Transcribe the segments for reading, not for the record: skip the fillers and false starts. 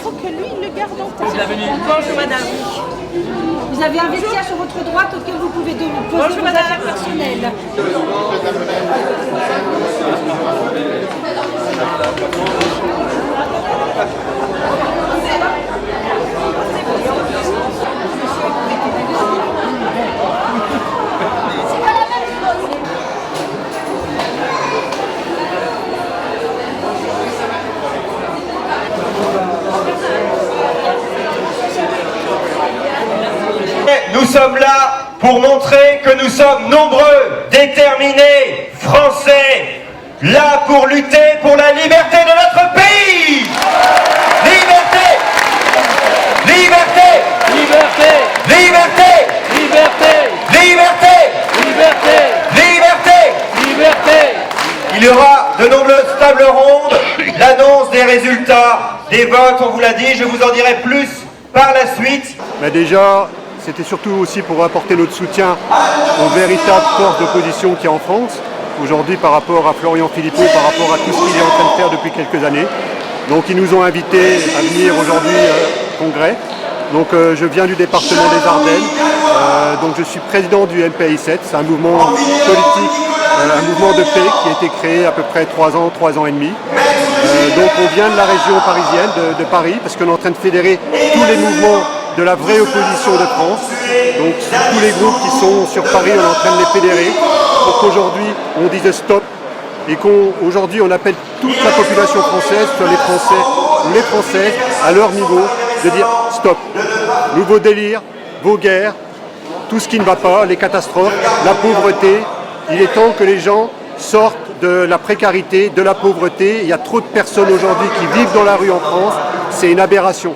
faut que lui, il le garde en tête. Bonjour madame. Vous avez un vestiaire sur votre droite auquel vous pouvez poser vos affaires personnelles. Nous sommes là pour montrer que nous sommes nombreux, déterminés, Français, là pour lutter pour la liberté de notre pays. Liberté, liberté, liberté, liberté, liberté, liberté, liberté, liberté, liberté. Il y aura de nombreuses tables rondes, l'annonce des résultats des votes, on vous l'a dit, je vous en dirai plus par la suite. Mais déjà, c'était surtout aussi pour apporter notre soutien aux véritables forces d'opposition qu'il y a en France, aujourd'hui par rapport à Florian Philippot, par rapport à tout ce qu'il est en train de faire depuis quelques années. Donc ils nous ont invités à venir aujourd'hui au congrès. Donc je viens du département des Ardennes, donc je suis président du MPI7, c'est un mouvement politique, un mouvement de paix qui a été créé à peu près 3 ans et demi. Donc on vient de la région parisienne, de Paris, parce qu'on est en train de fédérer tous les mouvements de la vraie opposition de France. Donc tous les groupes qui sont sur Paris, on est en train de les fédérer pour qu'aujourd'hui on dise stop et qu'aujourd'hui on appelle toute la population française, soit les Français ou les Françaises, à leur niveau, de dire stop. Nouveau délire, vos guerres, tout ce qui ne va pas, les catastrophes, la pauvreté. Il est temps que les gens sortent de la précarité, de la pauvreté. Il y a trop de personnes aujourd'hui qui vivent dans la rue en France. C'est une aberration.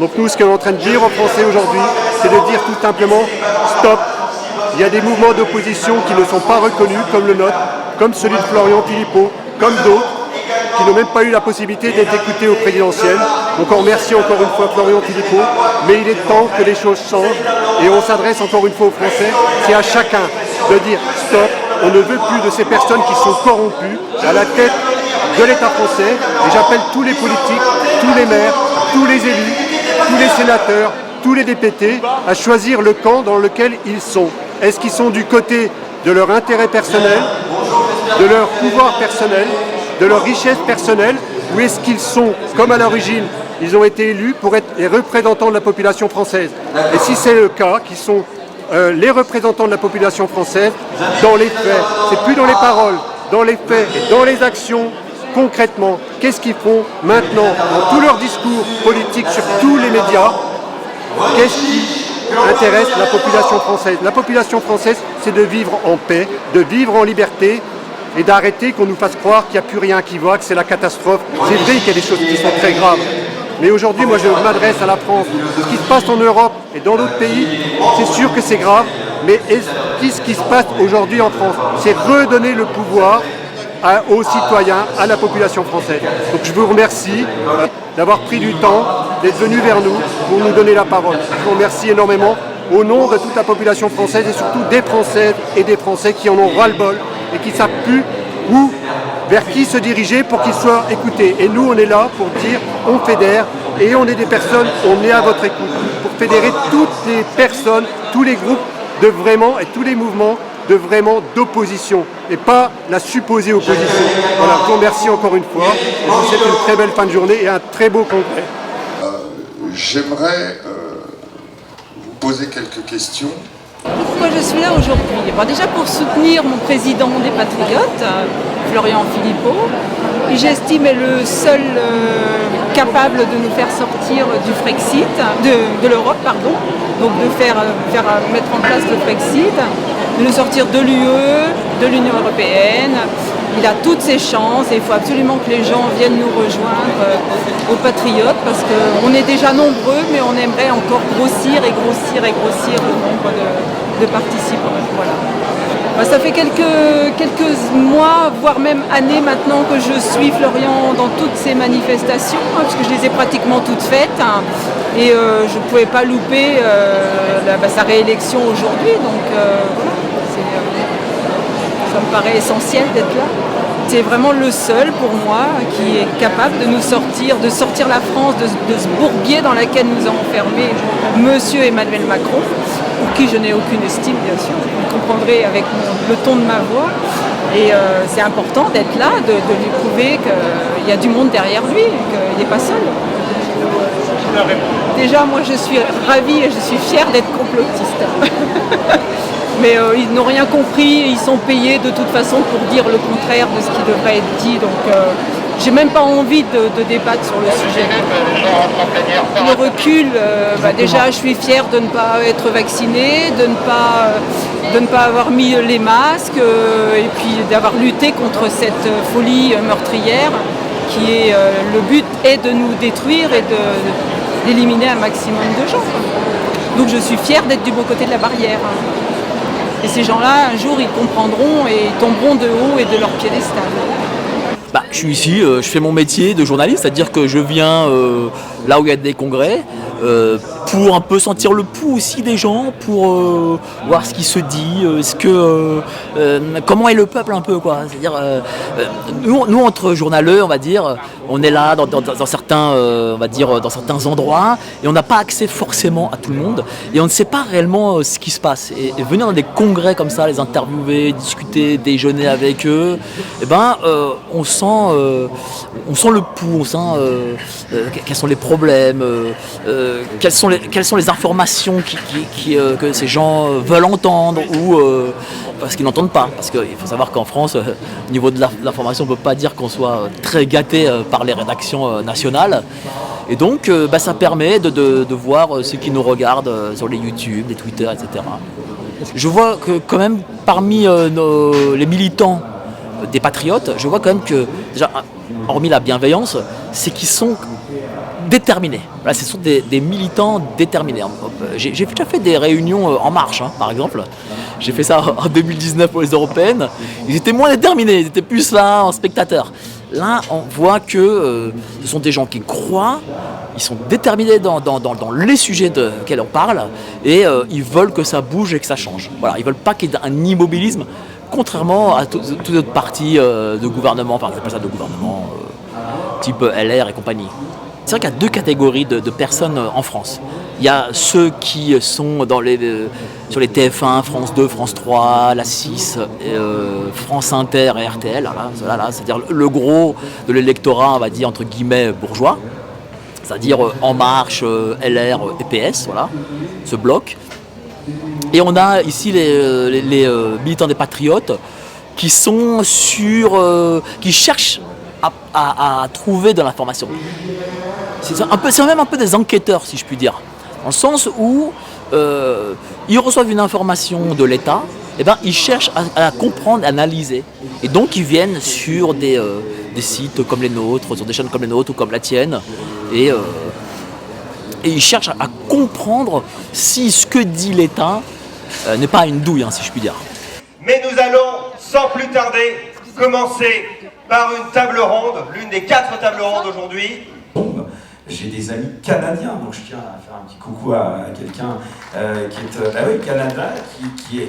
Donc nous, ce qu'on est en train de dire aux Français aujourd'hui, c'est de dire tout simplement stop. Il y a des mouvements d'opposition qui ne sont pas reconnus, comme le nôtre, comme celui de Florian Philippot, comme d'autres, qui n'ont même pas eu la possibilité d'être écoutés au présidentiel. Donc on remercie encore une fois Florian Philippot, mais il est temps que les choses changent et on s'adresse encore une fois aux Français. C'est à chacun de dire stop, on ne veut plus de ces personnes qui sont corrompues à la tête de l'État français. Et j'appelle tous les politiques, tous les maires, tous les élus, tous les sénateurs, tous les députés à choisir le camp dans lequel ils sont. Est-ce qu'ils sont du côté de leur intérêt personnel, de leur pouvoir personnel, de leur richesse personnelle, ou est-ce qu'ils sont, comme à l'origine, ils ont été élus pour être les représentants de la population française? Et si c'est le cas, qu'ils sont les représentants de la population française, dans les faits, c'est plus dans les paroles, dans les faits et dans les actions, concrètement, qu'est-ce qu'ils font maintenant dans tous leurs discours politiques sur tous les médias? Qu'est-ce qui intéresse la population française? La population française, c'est de vivre en paix, de vivre en liberté et d'arrêter qu'on nous fasse croire qu'il n'y a plus rien qui va, que c'est la catastrophe. C'est vrai qu'il y a des choses qui sont très graves. Mais aujourd'hui, moi, je m'adresse à la France. Ce qui se passe en Europe et dans d'autres pays, c'est sûr que c'est grave. Mais ce qui se passe aujourd'hui en France, c'est redonner le pouvoir aux citoyens, à la population française. Donc je vous remercie d'avoir pris du temps, d'être venu vers nous pour nous donner la parole. Je vous remercie énormément au nom de toute la population française et surtout des Françaises et des Français qui en ont ras-le-bol et qui ne savent plus vers qui se diriger pour qu'ils soient écoutés. Et nous, on est là pour dire, on fédère et on est des personnes, on est à votre écoute pour fédérer toutes les personnes, tous les groupes de vraiment et tous les mouvements de vraiment d'opposition et pas la supposée opposition. Voilà, je vous remercie encore une fois et je vous souhaite une très belle fin de journée et un très beau congrès. J'aimerais vous poser quelques questions. Pourquoi je suis là aujourd'hui? Déjà pour soutenir mon président des Patriotes, Florian Philippot, qui j'estime est le seul capable de nous faire sortir du Frexit, de l'Europe, pardon, donc de mettre en place le Frexit, de nous sortir de l'UE, de l'Union européenne. Il a toutes ses chances et il faut absolument que les gens viennent nous rejoindre aux Patriotes parce qu'on est déjà nombreux, mais on aimerait encore grossir et grossir et grossir le nombre de participants. Voilà. Ça fait quelques mois, voire même années maintenant que je suis Florian dans toutes ces manifestations, parce que je les ai pratiquement toutes faites. Et je ne pouvais pas louper sa réélection aujourd'hui. Donc voilà, ça me paraît essentiel d'être là. c'était vraiment le seul pour moi qui est capable de nous sortir, de sortir la France de ce bourbier dans lequel nous a enfermé Monsieur Emmanuel Macron, pour qui je n'ai aucune estime bien sûr, vous comprendrez avec le ton de ma voix. Et c'est important d'être là, de lui prouver qu'il y a du monde derrière lui, qu'il n'est pas seul. Déjà, moi je suis ravie et je suis fière d'être complotiste. Mais ils n'ont rien compris, ils sont payés de toute façon pour dire le contraire de ce qui devrait être dit. Donc j'ai même pas envie de débattre sur le sujet. Le recul, déjà je suis fière de ne pas être vaccinée, de ne pas avoir mis les masques et puis d'avoir lutté contre cette folie meurtrière qui est le but est de nous détruire et d'éliminer un maximum de gens. Donc je suis fière d'être du bon côté de la barrière. Et ces gens-là, un jour, ils comprendront et ils tomberont de haut et de leur piédestal. Je suis ici, je fais mon métier de journaliste, c'est-à-dire que je viens là où il y a des congrès pour un peu sentir le pouls aussi des gens, pour voir ce qui se dit, comment est le peuple un peu, quoi. C'est-à-dire, nous entre journaleux, on va dire, on est là dans certains, on va dire, dans certains endroits et on n'a pas accès forcément à tout le monde et on ne sait pas réellement ce qui se passe. Et venir dans des congrès comme ça, les interviewer, discuter, déjeuner avec eux, on sent le pouls, on sent quels sont les problèmes, quelles sont les informations que ces gens veulent entendre ou parce qu'ils n'entendent pas. Parce qu'il faut savoir qu'en France, au niveau de l'information, on ne peut pas dire qu'on soit très gâté par les rédactions nationales. Et donc, ça permet de voir ceux qui nous regardent sur les YouTube, les Twitter, etc. Je vois que quand même, parmi les militants des patriotes, je vois quand même que, déjà, hormis la bienveillance, c'est qu'ils sont déterminés. Voilà, ce sont des militants déterminés. J'ai déjà fait des réunions en marche, par exemple. J'ai fait ça en 2019 pour les européennes. Ils étaient moins déterminés, ils étaient plus là en spectateurs. Là, on voit que ce sont des gens qui croient, ils sont déterminés dans les sujets auxquels on parle et ils veulent que ça bouge et que ça change. Voilà, ils ne veulent pas qu'il y ait un immobilisme, contrairement à toutes les autres partis de gouvernement, enfin, on appelle ça de gouvernement, type LR et compagnie. C'est vrai qu'il y a deux catégories de personnes en France. Il y a ceux qui sont sur les TF1, France 2, France 3, la 6, France Inter et RTL, c'est-à-dire le gros de l'électorat, on va dire, entre guillemets, bourgeois, c'est-à-dire En Marche, LR et PS, voilà, ce bloc. Et on a ici les militants des patriotes qui sont qui cherchent à trouver de l'information. C'est même un peu des enquêteurs, si je puis dire. Dans le sens où ils reçoivent une information de l'État, ils cherchent à comprendre, à analyser. Et donc ils viennent sur des sites comme les nôtres, sur des chaînes comme les nôtres ou comme la tienne. Et ils cherchent à comprendre si ce que dit l'État n'est pas une douille, si je puis dire. Mais nous allons, sans plus tarder, commencer par une table ronde, l'une des 4 tables rondes aujourd'hui. J'ai des amis canadiens, donc je tiens à faire un petit coucou à quelqu'un qui est Canada,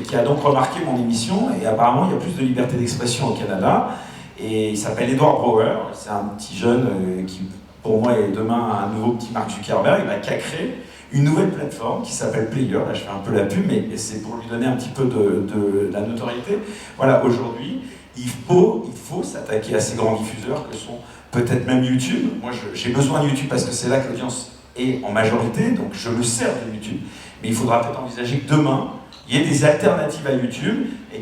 qui a donc remarqué mon émission, et apparemment il y a plus de liberté d'expression au Canada, et il s'appelle Edward Brower, c'est un petit jeune qui pour moi est demain un nouveau petit Mark Zuckerberg, qui a créé une nouvelle plateforme qui s'appelle Player, là je fais un peu la pub, mais c'est pour lui donner un petit peu de la notoriété. Voilà, aujourd'hui, il faut s'attaquer à ces grands diffuseurs que sont peut-être même YouTube. Moi, j'ai besoin de YouTube parce que c'est là que l'audience est en majorité, donc je me sers de YouTube. Mais il faudra peut-être envisager que demain, il y ait des alternatives à YouTube et